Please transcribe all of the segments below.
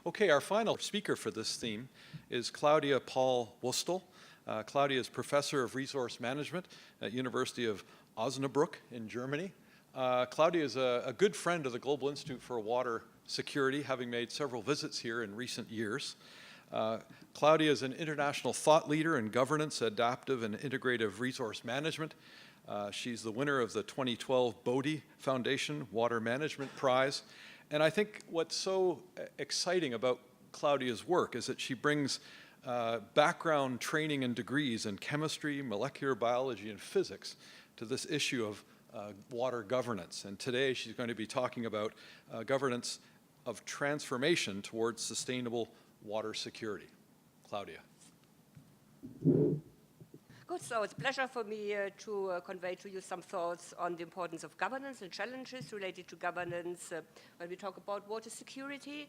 Okay, our final speaker for this theme is Claudia Pahl Wostle. Claudia is Professor of Resource Management at University of Osnabrück in Germany. Claudia is a good friend of the Global Institute for Water Security, having made several visits here in recent years. Claudia is an international thought leader in governance, adaptive, and integrative resource management. She's the winner of the 2012 Bodhi Foundation Water Management Prize. And I think what's so exciting about Claudia's work is that she brings background training and degrees in chemistry, molecular biology, and physics to this issue of water governance. And today she's going to be talking about governance of transformation towards sustainable water security. Claudia. Good, so it's a pleasure for me to convey to you some thoughts on the importance of governance and challenges related to governance when we talk about water security.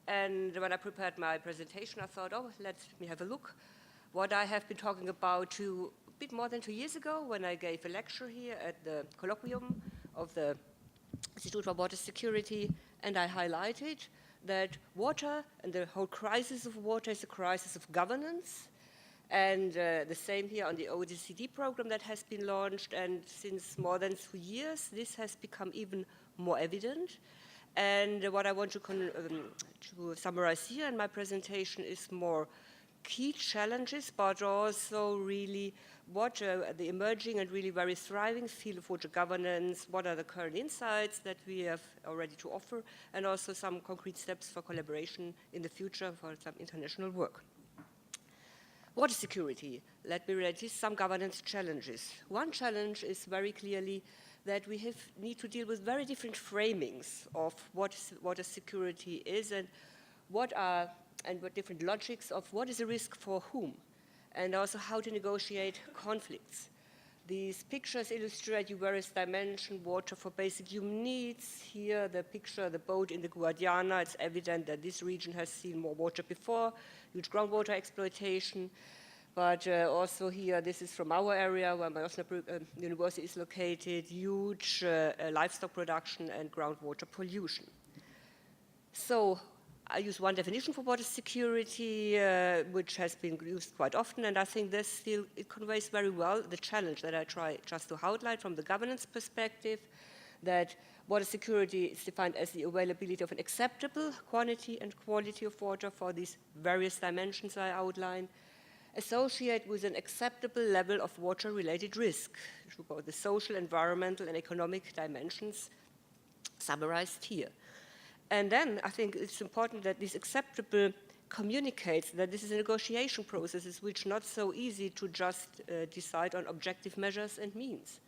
And when I prepared my presentation, I thought, oh, let me have a look what I have been talking about a bit more than 2 years ago when I gave a lecture here at the colloquium of the Institute for Water Security, and I highlighted that water and the whole crisis of water is a crisis of governance. And the same here on the OECD program that has been launched, and since more than 3 years, this has become even more evident. And what I want to summarize here in my presentation is more key challenges, but also really what the emerging and really very thriving field of water governance, what are the current insights that we have already to offer, and also some concrete steps for collaboration in the future for some international work. Water security, let me relate this, some governance challenges. One challenge is very clearly that we need to deal with very different framings of what water security is and what different logics of what is a risk for whom, and also how to negotiate conflicts. These pictures illustrate you various dimensions, water for basic human needs. Here the picture, the boat in the Guadiana, it's evident that this region has seen more water before, huge groundwater exploitation. But also here, this is from our area where my Osnabrück University is located, huge livestock production and groundwater pollution. So I use one definition for water security, which has been used quite often, and I think this still, it conveys very well the challenge that I try just to highlight from the governance perspective, that water security is defined as the availability of an acceptable quantity and quality of water for these various dimensions I outlined, associated with an acceptable level of water-related risk, the social, environmental, and economic dimensions summarized here. And then I think it's important that this acceptable communicates that this is a negotiation process which is not so easy to just decide on objective measures and means.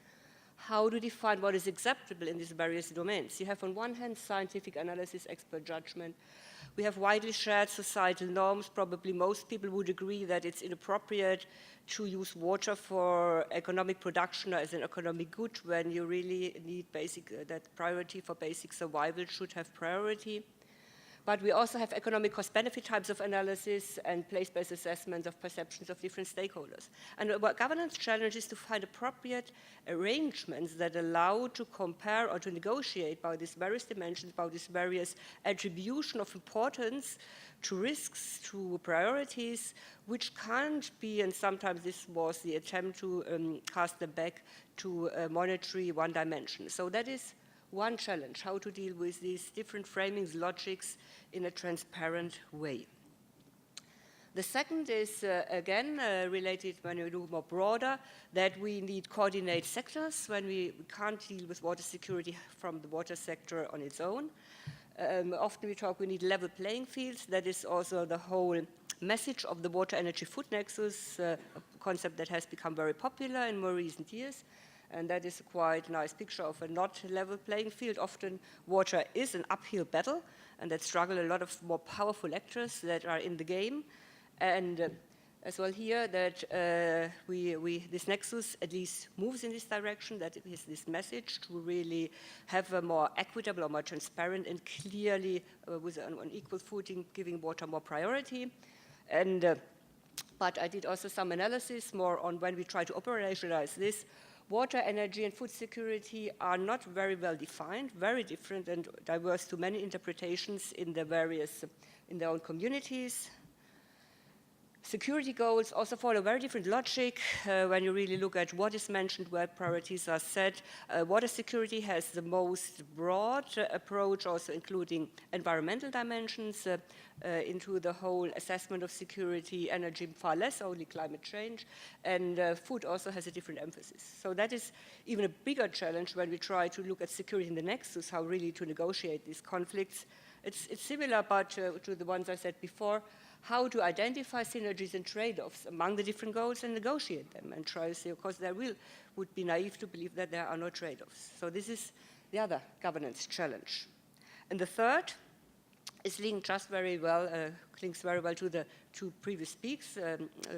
How to define what is acceptable in these various domains? You have on one hand scientific analysis, expert judgment. We have widely shared societal norms. Probably most people would agree that it's inappropriate to use water for economic production or as an economic good when you really need that priority for basic survival should have priority. But we also have economic cost-benefit types of analysis and place-based assessments of perceptions of different stakeholders. And our governance challenge is to find appropriate arrangements that allow to compare or to negotiate about these various dimensions, about this various attribution of importance to risks, to priorities, which can't be, and sometimes this was the attempt to cast them back to monetary one dimension. So that is one challenge, how to deal with these different framings, logics in a transparent way. The second is, again, related when we do more broader, that we need coordinate sectors when we can't deal with water security from the water sector on its own. Often we talk we need level playing fields. That is also the whole message of the water energy food nexus, a concept that has become very popular in more recent years. And that is a quite nice picture of a not level playing field. Often water is an uphill battle, and that struggle a lot of more powerful actors that are in the game. And as well here that this nexus at least moves in this direction, that it is this message to really have a more equitable or more transparent and clearly with an equal footing giving water more priority. And but I did also some analysis more on when we try to operationalize this, water, energy, and food security are not very well defined, very different and diverse to many interpretations in their own communities. Security goals also follow very different logic when you really look at what is mentioned, where priorities are set. Water security has the most broad approach, also including environmental dimensions into the whole assessment of security, energy far less, only climate change, and food also has a different emphasis. So that is even a bigger challenge when we try to look at security in the nexus, how really to negotiate these conflicts. It's similar, but to the ones I said before, how to identify synergies and trade-offs among the different goals and negotiate them and try to say, of course, would be naive to believe that there are no trade-offs. So this is the other governance challenge. And the third is linked just very well, links very well to the two previous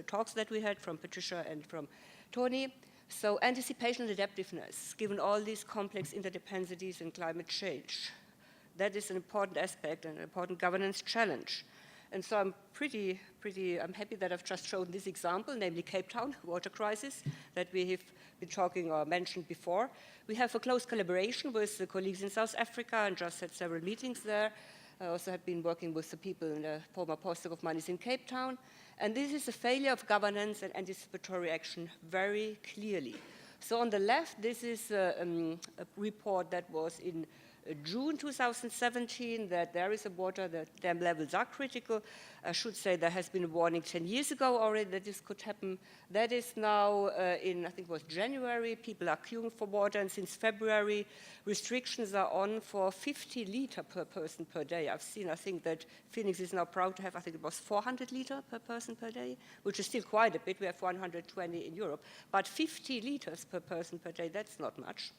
talks that we had from Patricia and from Tony. So anticipation and adaptiveness, given all these complex interdependencies and climate change. That is an important aspect and an important governance challenge. And so I'm I'm happy that I've just shown this example, namely Cape Town water crisis that we have been talking or mentioned before. We have a close collaboration with the colleagues in South Africa and just had several meetings there. I also have been working with the people in the former postdoc of mine in Cape Town. And this is a failure of governance and anticipatory action very clearly. So on the left, this is a report that was in June 2017, that there is a water, the dam levels are critical. I should say there has been a warning 10 years ago already that this could happen. That is now in, I think it was January, people are queuing for water, and since February, restrictions are on for 50 liters per person per day. I think that Phoenix is now proud to have, I think it was 400 liters per person per day, which is still quite a bit. We have 120 in Europe, but 50 liters per person per day, that's not much.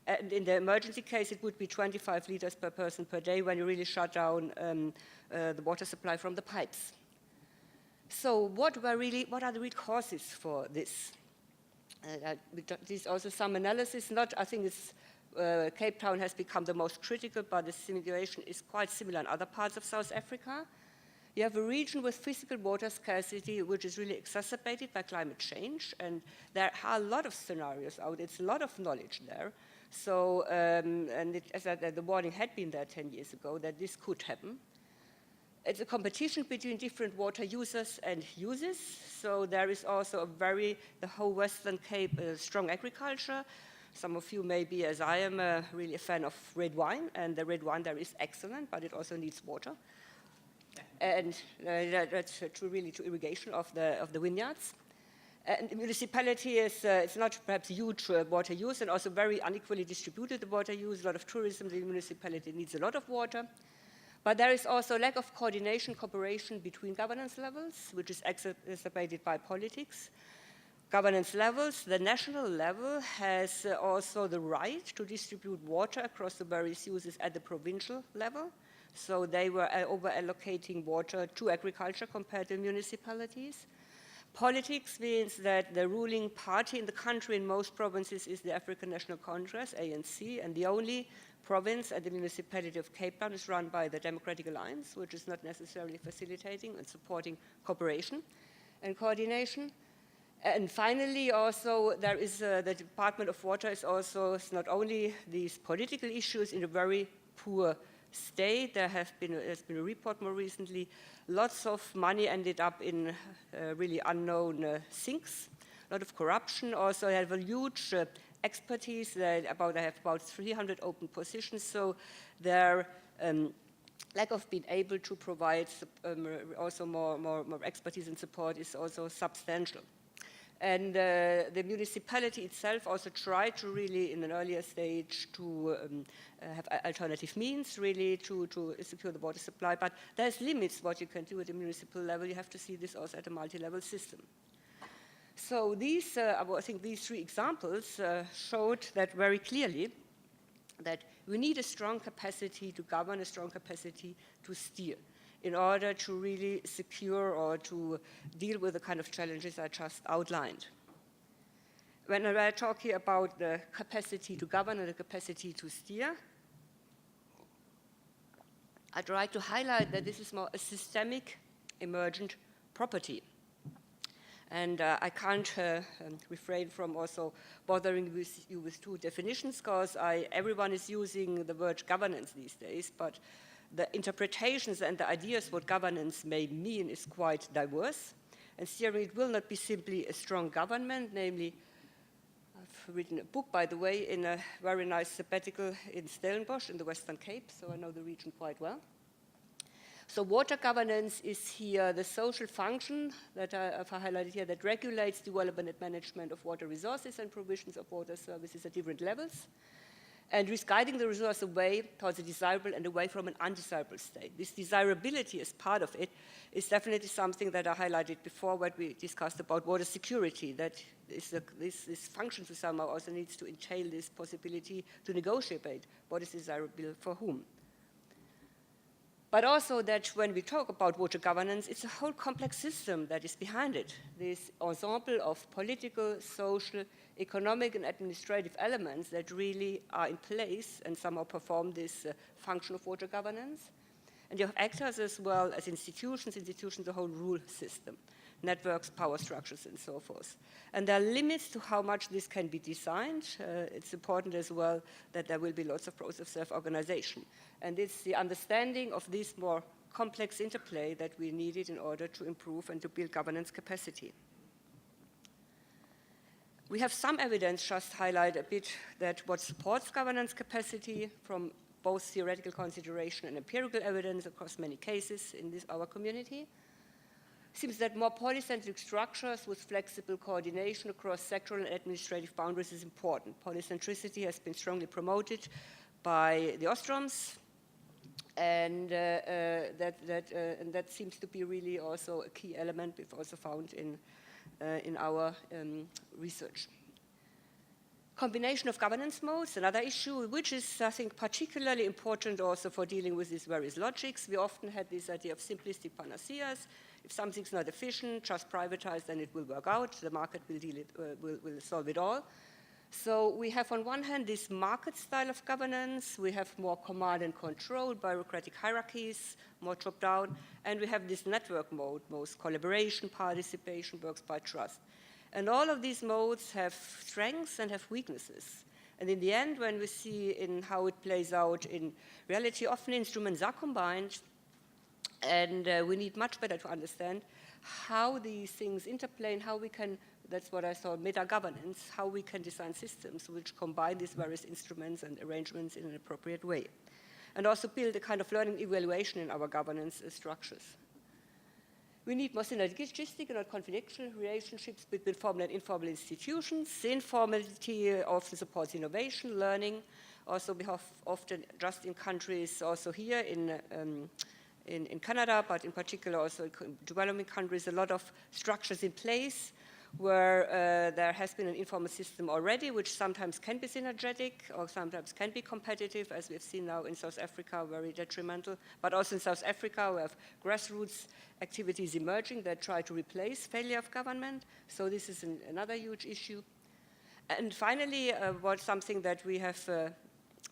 And in the emergency case, it would be 25 liters per person per day when you really shut down the water supply from the pipes. So what are the real causes for this? There's also some analysis. I think Cape Town has become the most critical, but the situation is quite similar in other parts of South Africa. You have a region with physical water scarcity, which is really exacerbated by climate change, and there are a lot of scenarios out. It's a lot of knowledge there. So, the warning had been there 10 years ago that this could happen. It's a competition between different water users and uses. So there is also the whole Western Cape, strong agriculture. Some of you may be, as I am, really a fan of red wine, and the red wine there is excellent, but it also needs water. And that's really to irrigation of the vineyards. And the municipality it's not perhaps huge water use and also very unequally distributed water use, a lot of tourism. The municipality needs a lot of water. But there is also lack of coordination, cooperation between governance levels, which is exacerbated by politics. Governance levels, the national level has also the right to distribute water across the various uses at the provincial level. So they were over-allocating water to agriculture compared to municipalities. Politics means that the ruling party in the country in most provinces is the African National Congress, ANC, and the only province at the municipality of Cape Town is run by the Democratic Alliance, which is not necessarily facilitating and supporting cooperation and coordination. And finally, also, there is the Department of Water is also not only these political issues in a very poor state. There's been a report more recently. Lots of money ended up in really unknown sinks. A lot of corruption. Also, they have a huge expertise. They have about 300 open positions. So their lack of being able to provide also more expertise and support is also substantial. And the municipality itself also tried to really, in an earlier stage, to have alternative means, really, to secure the water supply. But there's limits what you can do at the municipal level. You have to see this also at a multi-level system. So these, I think these three examples showed that very clearly, that we need a strong capacity to govern, a strong capacity to steer, in order to really secure or to deal with the kind of challenges I just outlined. When I talk here about the capacity to govern and the capacity to steer, I'd like to highlight that this is more a systemic emergent property. And I can't refrain from also bothering you with two definitions, because everyone is using the word governance these days, but the interpretations and the ideas what governance may mean is quite diverse. And steering it will not be simply a strong government, namely, I've written a book, by the way, in a very nice sabbatical in Stellenbosch in the Western Cape, so I know the region quite well. So water governance is here the social function that I've highlighted here that regulates development and management of water resources and provisions of water services at different levels, and is guiding the resource away towards a desirable and away from an undesirable state. This desirability as part of it is definitely something that I highlighted before when we discussed about water security, that this function somehow also needs to entail this possibility to negotiate what is desirable for whom. But also that when we talk about water governance, it's a whole complex system that is behind it. This ensemble of political, social, economic, and administrative elements that really are in place and somehow perform this function of water governance. And you have actors as well as institutions, the whole rule system, networks, power structures, and so forth. And there are limits to how much this can be designed. It's important as well that there will be lots of process of self-organization. And it's the understanding of this more complex interplay that we needed in order to improve and to build governance capacity. We have some evidence, just highlight a bit, that what supports governance capacity from both theoretical consideration and empirical evidence across many cases in our community. Seems that more polycentric structures with flexible coordination across sectoral and administrative boundaries is important. Polycentricity has been strongly promoted by the Ostroms, and that seems to be really also a key element we've also found in our research. Combination of governance modes, another issue, which is, I think, particularly important also for dealing with these various logics. We often had this idea of simplistic panaceas. If something's not efficient, just privatize, then it will work out. The market will solve it all. So we have on one hand this market style of governance. We have more command and control, bureaucratic hierarchies, more top-down. And we have this network mode, most collaboration, participation, works by trust. And all of these modes have strengths and have weaknesses. And in the end, when we see in how it plays out in reality, often instruments are combined, and we need much better to understand how these things interplay and how we can, that's what I saw, meta-governance, how we can design systems which combine these various instruments and arrangements in an appropriate way. And also build a kind of learning evaluation in our governance structures. We need more synergistic and not confidential relationships between formal and informal institutions. The informality often supports innovation, learning. Also, we have often, just in countries, also here in Canada, but in particular also in developing countries, a lot of structures in place where there has been an informal system already, which sometimes can be synergetic or sometimes can be competitive, as we've seen now in South Africa, very detrimental. But also in South Africa, we have grassroots activities emerging that try to replace failure of government. So this is another huge issue. And finally, something that we have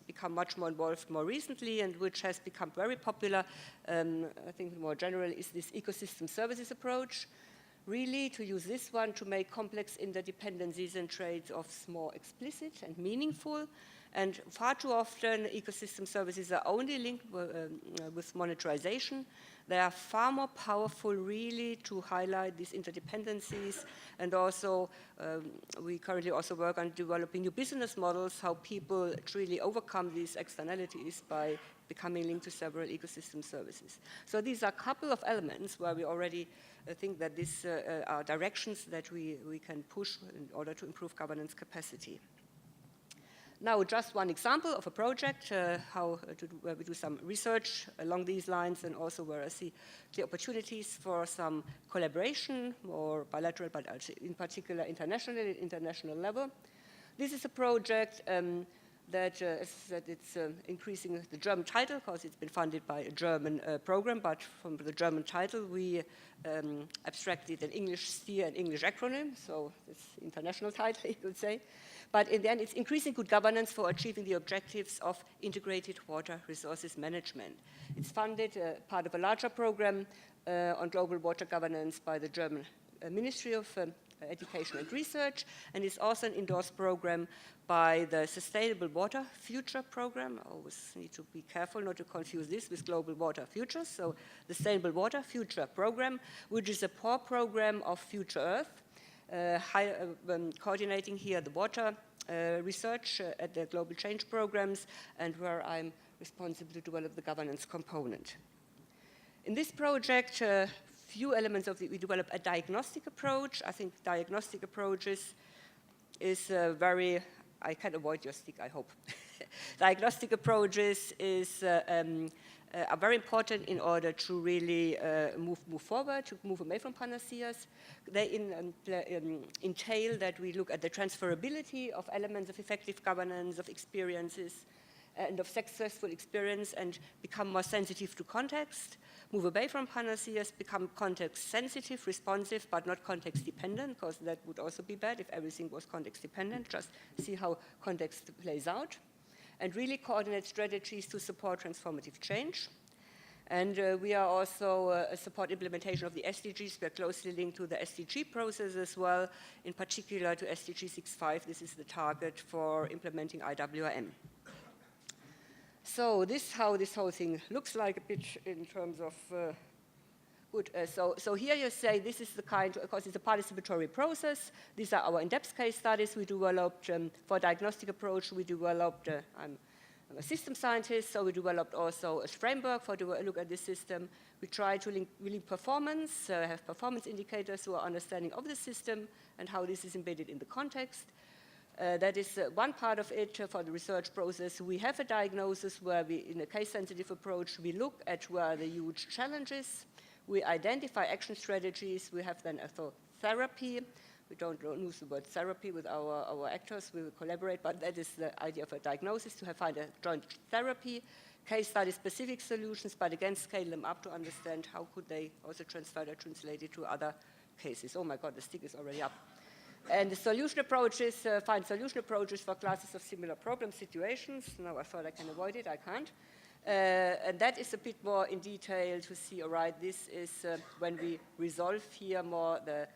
become much more involved more recently and which has become very popular, I think more general, is this ecosystem services approach. Really to use this one to make complex interdependencies and trade-offs more explicit and meaningful. And far too often, ecosystem services are only linked with monetization. They are far more powerful, really, to highlight these interdependencies. And also, we currently also work on developing new business models, how people truly overcome these externalities by becoming linked to several ecosystem services. So these are a couple of elements where we already think that these are directions that we can push in order to improve governance capacity. Now, just one example of a project, where we do some research along these lines and also where I see clear opportunities for some collaboration, more bilateral, but in particular international level. This is a project that it's increasing the German title because it's been funded by a German program, but from the German title we abstracted an English steer and English acronym, so it's international title, you could say. But in the end, it's increasing good governance for achieving the objectives of integrated water resources management. It's funded part of a larger program on global water governance by the German Ministry of Education and Research, and is also an endorsed program by the Sustainable Water Future Program. I always need to be careful not to confuse this with Global Water Futures. So the Sustainable Water Future Program, which is a core program of Future Earth, coordinating here the water research at the Global Change Programs, and where I'm responsible to develop the governance component. In this project, few elements of we develop a diagnostic approach. I think diagnostic approaches is very, I can avoid your stick, I hope. Diagnostic approaches are very important in order to really move forward, to move away from panaceas. They entail that we look at the transferability of elements of effective governance, of experiences, and of successful experience, and become more sensitive to context, move away from panaceas, become context sensitive, responsive, but not context dependent, because that would also be bad if everything was context dependent. Just see how context plays out, and really coordinate strategies to support transformative change. And we are also support implementation of the SDGs. We are closely linked to the SDG process as well, in particular to SDG 6.5. This is the target for implementing IWM. So this is how this whole thing looks like a bit in terms of good. So here you say this is the kind, of course, it's a participatory process. These are our in-depth case studies we developed for diagnostic approach. We developed, I'm a system scientist, so we developed also a framework for to look at this system. We try to link performance, have performance indicators who are understanding of the system and how this is embedded in the context. That is one part of it for the research process. We have a diagnosis where we, in a case-sensitive approach, we look at where are the huge challenges. We identify action strategies. We have then a therapy. We don't use the word therapy with our actors. We will collaborate, but that is the idea of a diagnosis, to find a joint therapy, case study specific solutions, but again, scale them up to understand how could they also transfer or translate it to other cases. Oh my God, the stick is already up. And the solution approaches, find solution approaches for classes of similar problem situations. Now I thought I can avoid it, I can't. And that is a bit more in detail to see, all right, this is when we resolve here more the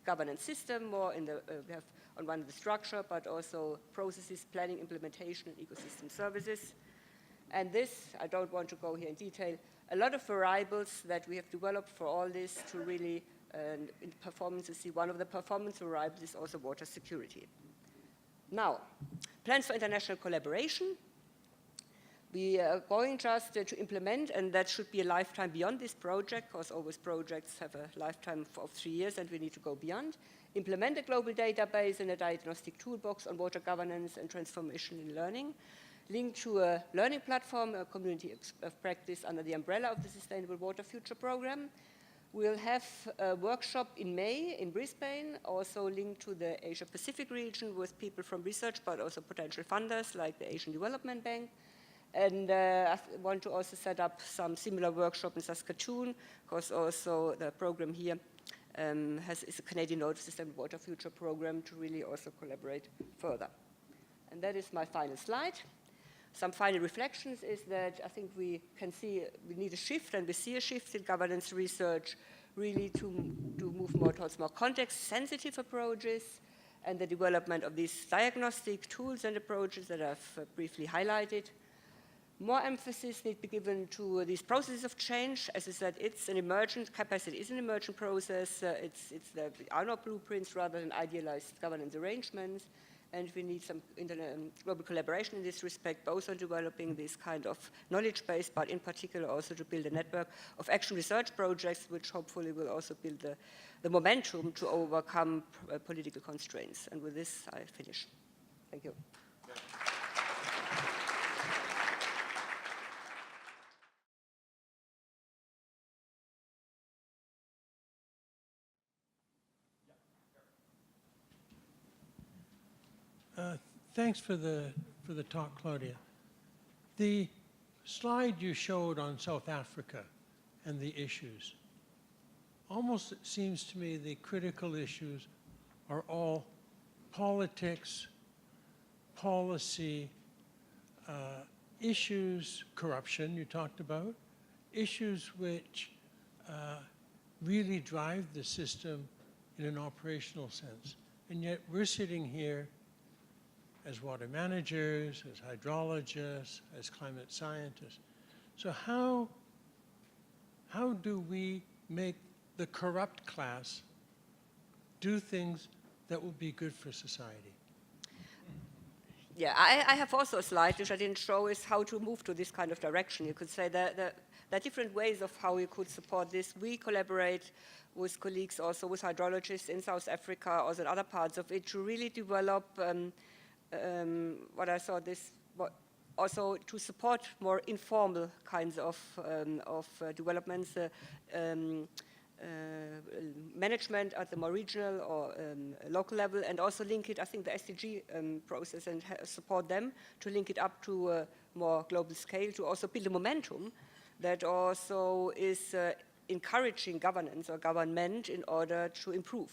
governance system, more in the, we have on one the structure, but also processes, planning, implementation, and ecosystem services. And this, I don't want to go here in detail, a lot of variables that we have developed for all this to really in performance, you see one of the performance variables is also water security. Now, plans for international collaboration. We are going just to implement, and that should be a lifetime beyond this project, because always projects have a lifetime of 3 years, and we need to go beyond. Implement a global database and a diagnostic toolbox on water governance and transformation in learning. Link to a learning platform, a community of practice under the umbrella of the Sustainable Water Future Program. We'll have a workshop in May in Brisbane, also linked to the Asia-Pacific region with people from research, but also potential funders like the Asian Development Bank. And I want to also set up some similar workshop in Saskatoon, because also the program here is a Canadian node of the Sustainable Water Future Program to really also collaborate further. And that is my final slide. Some final reflections is that I think we can see we need a shift, and we see a shift in governance research really to move more towards more context-sensitive approaches and the development of these diagnostic tools and approaches that I've briefly highlighted. More emphasis needs to be given to these processes of change. As I said, it's an emergent capacity, is an emergent process. There are no blueprints rather than idealized governance arrangements. And we need some global collaboration in this respect, both on developing this kind of knowledge base, but in particular also to build a network of action research projects, which hopefully will also build the momentum to overcome political constraints. And with this, I finish. Thank you. Thanks for the talk, Claudia. The slide you showed on South Africa and the issues, almost it seems to me the critical issues are all politics, policy, issues, corruption you talked about, issues which really drive the system in an operational sense. And yet we're sitting here as water managers, as hydrologists, as climate scientists. So how do we make the corrupt class do things that will be good for society? Yeah, I have also a slide which I didn't show is how to move to this kind of direction. You could say that there are different ways of how we could support this. We collaborate with colleagues also with hydrologists in South Africa, also in other parts of it, to really develop what I saw this, also to support more informal kinds of developments, management at the more regional or local level, and also link it, I think, the SDG process and support them to link it up to a more global scale, to also build a momentum that also is encouraging governance or government in order to improve.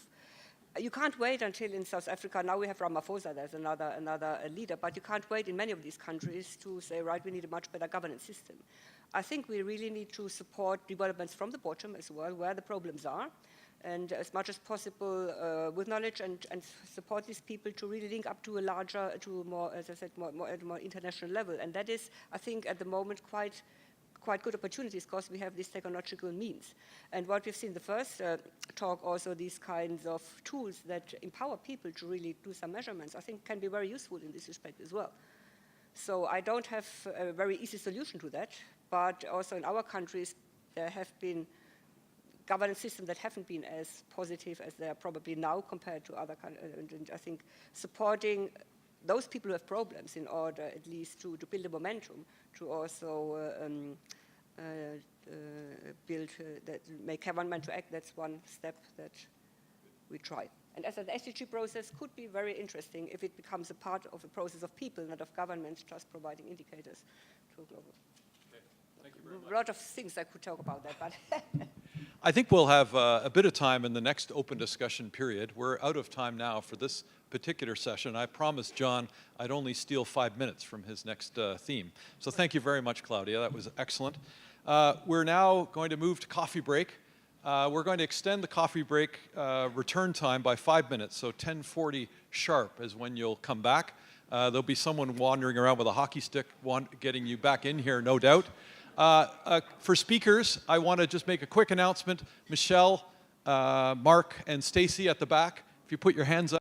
You can't wait until in South Africa, now we have Ramaphosa, there's another leader, but you can't wait in many of these countries to say, right, we need a much better governance system. I think we really need to support developments from the bottom as well, where the problems are, and as much as possible with knowledge and support these people to really link up to a larger, to more, as I said, more at a more international level. And that is, I think, at the moment quite good opportunities because we have these technological means. And what we've seen the first talk, also these kinds of tools that empower people to really do some measurements, I think can be very useful in this respect as well. So I don't have a very easy solution to that, but also in our countries, there have been governance systems that haven't been as positive as they are probably now compared to other countries. And I think supporting those people who have problems in order at least to build a momentum, to also make government to act, that's one step that we try. And as an SDG process could be very interesting if it becomes a part of a process of people, not of governments just providing indicators to a global. Okay. Thank you very much. A lot of things I could talk about that, but I think we'll have a bit of time in the next open discussion period. We're out of time now for this particular session. I promised John I'd only steal 5 minutes from his next theme. So thank you very much, Claudia. That was excellent. We're now going to move to coffee break. We're going to extend the coffee break return time by 5 minutes, so 10:40 sharp is when you'll come back. There'll be someone wandering around with a hockey stick getting you back in here, no doubt. For speakers, I want to just make a quick announcement. Michelle, Mark, and Stacy at the back, if you put your hands up.